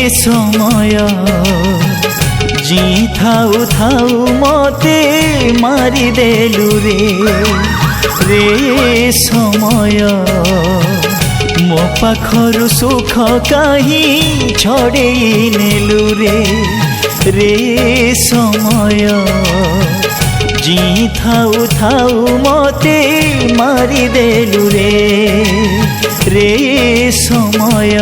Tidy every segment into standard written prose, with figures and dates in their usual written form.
समय जी थाऊ थाऊ मते मारी देलु रे समय मो पाखरु सुख कहीं छड़ेई नेलु रे समय जी थाऊ थाऊ मते मारी देलु रे समय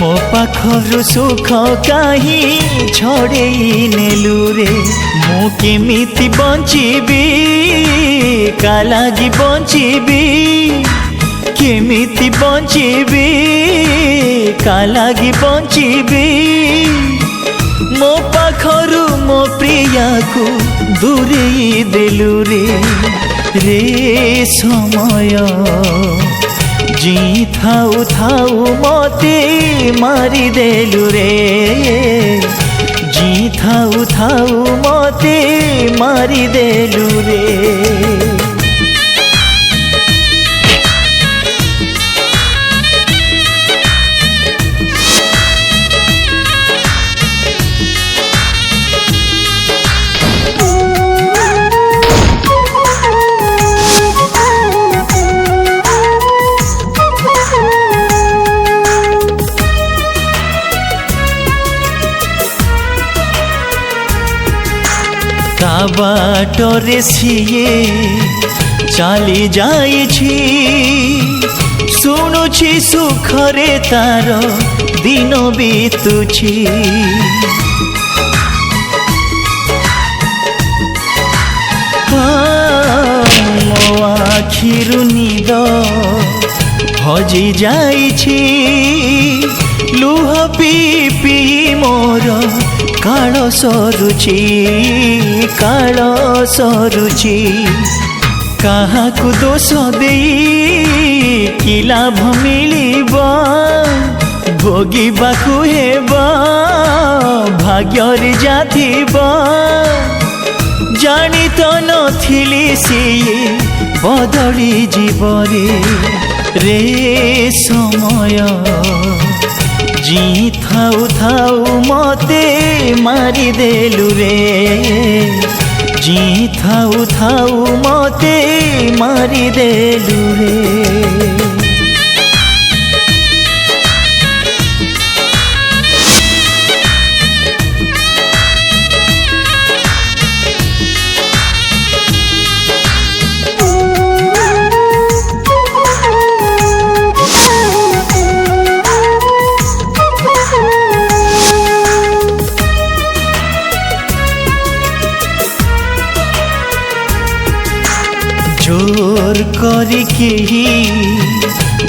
मो पाखरु सुख कहीं छड़ेई नेलु रे मु केमिति बंचिबी कालागी बंचिबी केमिति बंचिबी कालागी बंचिबी मो पाखरु मो प्रिया को दूरेई देलु रे समय जी थाऊ थाऊ मते मारी देलु रे जी थाऊ थाऊ मते मारी देलु रे। बाटरे सिए चली जाइछि शुणुछि सुखरे तार दिन बीतुछि मो आखिरु निद हजि जाइछि लुह पी पी मोर काल सरुची काहाकु दोष देई कि लाभ मिलिबा भोगिबाकु हेबा भाग्यर जाथिबा जानी तो नथिली सिए बदली जीवरे रे समय जी थाऊ थाऊ मते मारी देलु रे जी थाऊ थाऊ मते मारी देलु रे। जोर करिके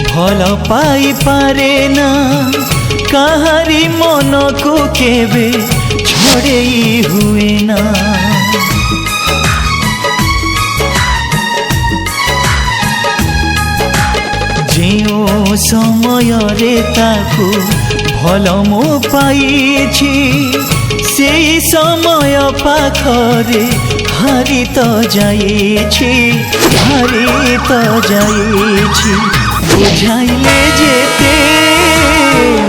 भल पाई पारे ना काहारी मन को केबे छड़ेई हुए ना जो समय रे ताकू भल मो पाइछि सेई समय पाखरे हारी तो जाइछि बुझाइले जेते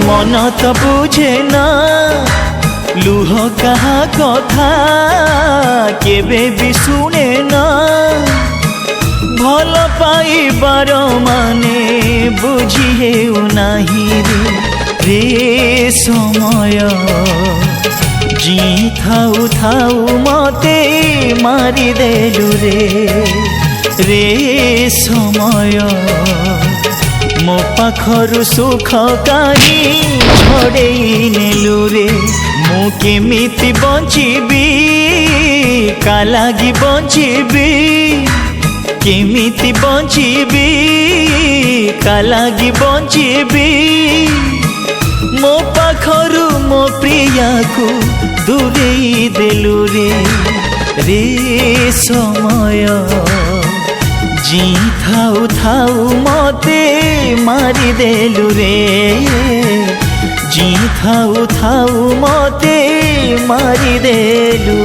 मन तो बुझे ना लुह कहा कथा केबे भी सुने ना भल पाइबार माने बुझी हेउ नाही रे समय जी थाऊ थाऊ मते मारी देलु रे समय मो पाखरु सुख कहीं छड़ेई नेलु रे मु केमिति बंचिबी कालागी बंचिबी केमिति बंचिबी कालागी बंचिबी मो पाखरु मो प्रिया को दूरेई देलु रे समय जी थाऊ थाऊ मते मारी देलु रे जी थाऊ थाऊ मते मारी देलु